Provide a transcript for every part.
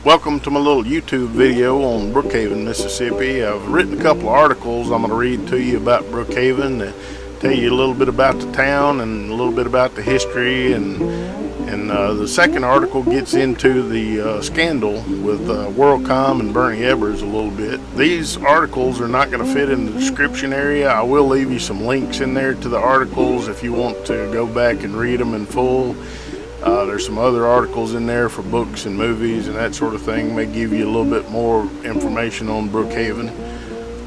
Welcome to my little YouTube video on Brookhaven, Mississippi. I've written a couple of articles I'm going to read to you about Brookhaven, to tell you a little bit about the town and a little bit about the history, and the second article gets into the scandal with WorldCom and Bernie Ebbers a little bit. These articles are not going to fit in the description area. I will leave you some links in there to the articles if you want to go back and read them in full. There's some other articles in there for books and movies and that sort of thing. May give you a little bit more information on Brookhaven.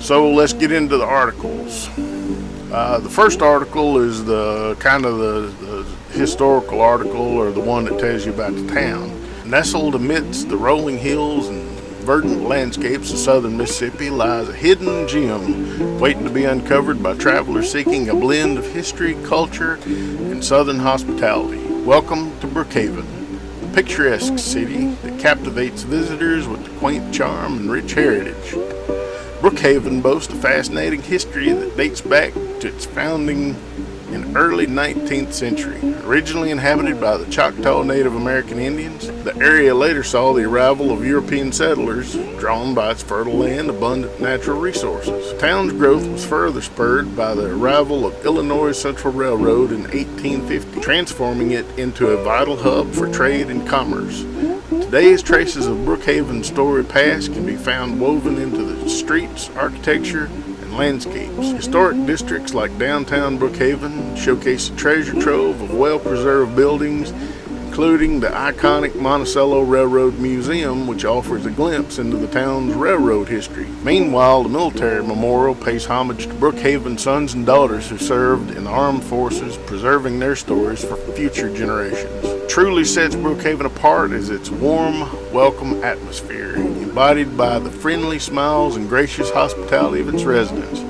So let's get into the articles. The first article is the historical article, or the one that tells you about the town. Nestled amidst the rolling hills and verdant landscapes of southern Mississippi lies a hidden gem waiting to be uncovered by travelers seeking a blend of history, culture, and southern hospitality. Welcome to Brookhaven, a picturesque city that captivates visitors with the quaint charm and rich heritage. Brookhaven boasts a fascinating history that dates back to its founding in early 19th century. Originally inhabited by the Choctaw Native American Indians, the area later saw the arrival of European settlers drawn by its fertile land, abundant natural resources. The town's growth was further spurred by the arrival of Illinois Central Railroad in 1850, transforming it into a vital hub for trade and commerce. Today's traces of Brookhaven's storied past can be found woven into the streets, architecture, and landscapes. Historic districts like downtown Brookhaven showcase a treasure trove of well-preserved buildings, including the iconic Monticello Railroad Museum, which offers a glimpse into the town's railroad history. Meanwhile, the military memorial pays homage to Brookhaven sons and daughters who served in the armed forces, preserving their stories for future generations. Truly sets Brookhaven apart is its warm, welcome atmosphere, embodied by the friendly smiles and gracious hospitality of its residents.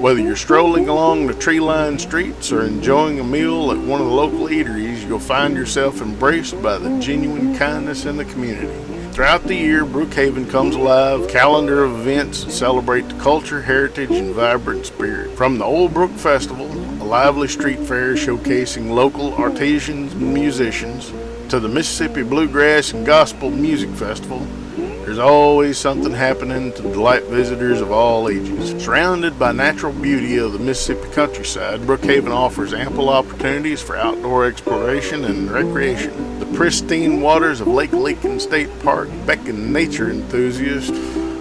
Whether you're strolling along the tree-lined streets or enjoying a meal at one of the local eateries, you'll find yourself embraced by the genuine kindness in the community. Throughout the year, Brookhaven comes alive, a calendar of events that celebrate the culture, heritage, and vibrant spirit. From the Old Brook Festival, a lively street fair showcasing local artisans and musicians, to the Mississippi Bluegrass and Gospel Music Festival, there's always something happening to delight visitors of all ages. Surrounded by natural beauty of the Mississippi countryside, Brookhaven offers ample opportunities for outdoor exploration and recreation. The pristine waters of Lake Lincoln State Park beckon nature enthusiasts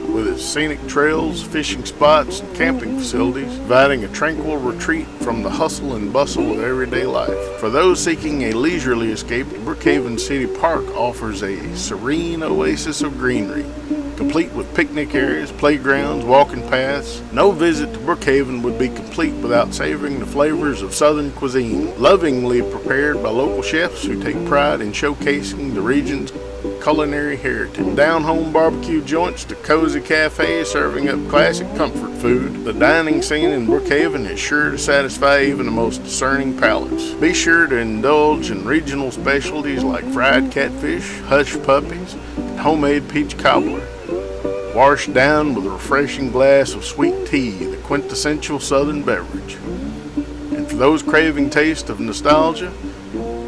with its scenic trails, fishing spots, and camping facilities, providing a tranquil retreat from the hustle and bustle of everyday life. For those seeking a leisurely escape, Brookhaven City Park offers a serene oasis of greenery, complete with picnic areas, playgrounds, walking paths. No visit to Brookhaven would be complete without savoring the flavors of southern cuisine, lovingly prepared by local chefs who take pride in showcasing the region's culinary heritage. Down-home barbecue joints to cozy cafes serving up classic comfort food. The dining scene in Brookhaven is sure to satisfy even the most discerning palates. Be sure to indulge in regional specialties like fried catfish, hush puppies, and homemade peach cobbler, washed down with a refreshing glass of sweet tea, the quintessential southern beverage. And for those craving taste of nostalgia,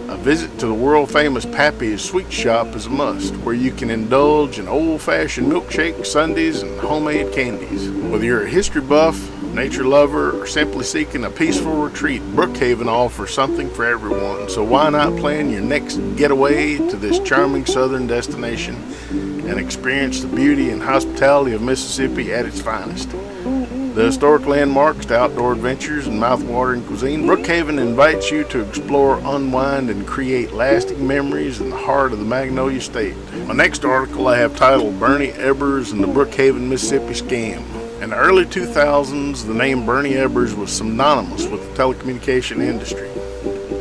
a visit to the world-famous Pappy's Sweet Shop is a must, where you can indulge in old-fashioned milkshakes, sundaes, and homemade candies. Whether you're a history buff, nature lover, or simply seeking a peaceful retreat, Brookhaven offers something for everyone. So why not plan your next getaway to this charming southern destination and experience the beauty and hospitality of Mississippi at its finest? The historic landmarks to outdoor adventures and mouth-watering cuisine, Brookhaven invites you to explore, unwind, and create lasting memories in the heart of the Magnolia State. My next article I have titled Bernie Ebbers and the Brookhaven, Mississippi Scam. In the early 2000s, the name Bernie Ebbers was synonymous with the telecommunication industry.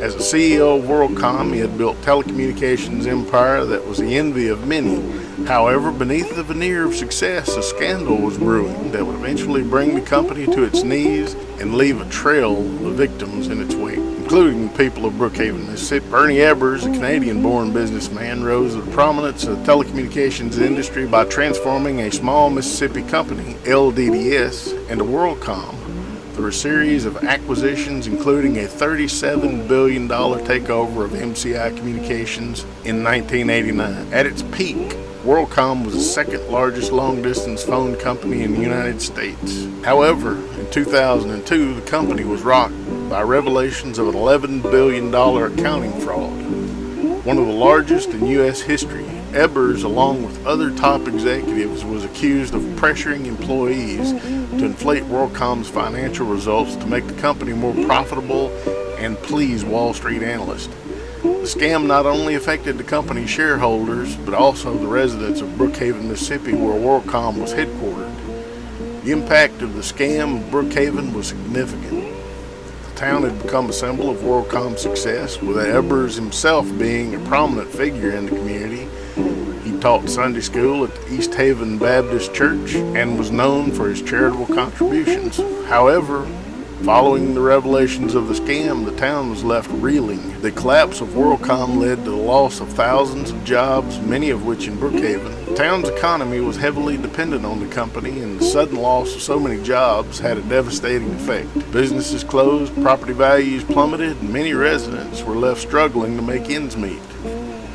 As a CEO of WorldCom, he had built a telecommunications empire that was the envy of many. However, beneath the veneer of success, a scandal was brewing that would eventually bring the company to its knees and leave a trail of victims in its wake, including the people of Brookhaven, Mississippi. Bernie Ebbers, a Canadian-born businessman, rose to the prominence of the telecommunications industry by transforming a small Mississippi company, LDDS, into WorldCom through a series of acquisitions, including a $37 billion takeover of MCI Communications in 1989. At its peak, WorldCom was the second largest long-distance phone company in the United States. However, in 2002, the company was rocked by revelations of an $11 billion accounting fraud, one of the largest in U.S. history. Ebers, along with other top executives, was accused of pressuring employees to inflate WorldCom's financial results to make the company more profitable and please Wall Street analysts. The scam not only affected the company's shareholders, but also the residents of Brookhaven, Mississippi, where WorldCom was headquartered. The impact of the scam of Brookhaven was significant. The town had become a symbol of WorldCom's success, with Ebers himself being a prominent figure in the community. He taught Sunday school at the East Haven Baptist Church and was known for his charitable contributions. However, following the revelations of the scam, the town was left reeling. The collapse of WorldCom led to the loss of thousands of jobs, many of which in Brookhaven. The town's economy was heavily dependent on the company, and the sudden loss of so many jobs had a devastating effect. Businesses closed, property values plummeted, and many residents were left struggling to make ends meet.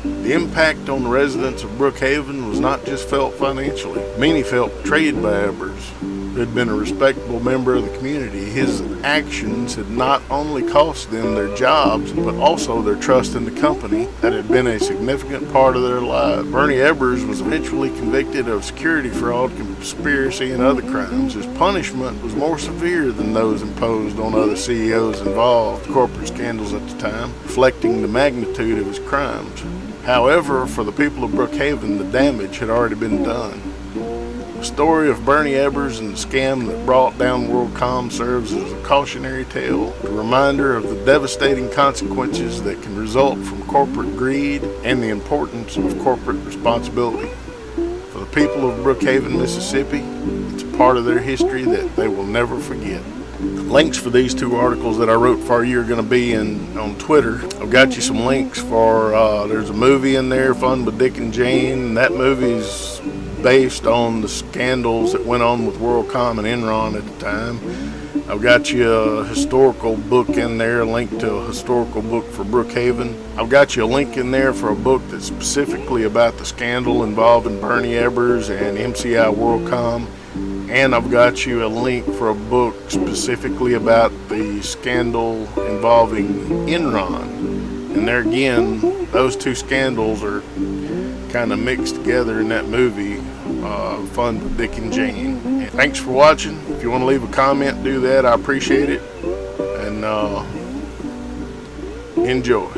The impact on the residents of Brookhaven was not just felt financially. Many felt betrayed by Ebers, who had been a respectable member of the community. His actions had not only cost them their jobs, but also their trust in the company that had been a significant part of their lives. Bernie Ebers was eventually convicted of security fraud, conspiracy, and other crimes. His punishment was more severe than those imposed on other CEOs involved in corporate scandals at the time, reflecting the magnitude of his crimes. However, for the people of Brookhaven, the damage had already been done. The story of Bernie Ebers and the scam that brought down WorldCom serves as a cautionary tale, a reminder of the devastating consequences that can result from corporate greed and the importance of corporate responsibility. For the people of Brookhaven, Mississippi, it's a part of their history that they will never forget. Links for these two articles that I wrote for you are going to be on Twitter. I've got you some links for, there's a movie in there, Fun with Dick and Jane. That movie's based on the scandals that went on with WorldCom and Enron at the time. I've got you a historical book in there, a link to a historical book for Brookhaven. I've got you a link in there for a book that's specifically about the scandal involving Bernie Ebers and MCI WorldCom. And I've got you a link for a book specifically about the scandal involving Enron. And there again, those two scandals are kind of mixed together in that movie, Fun with Dick and Jane. And thanks for watching. If you want to leave a comment, do that. I appreciate it. And enjoy.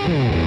Bye.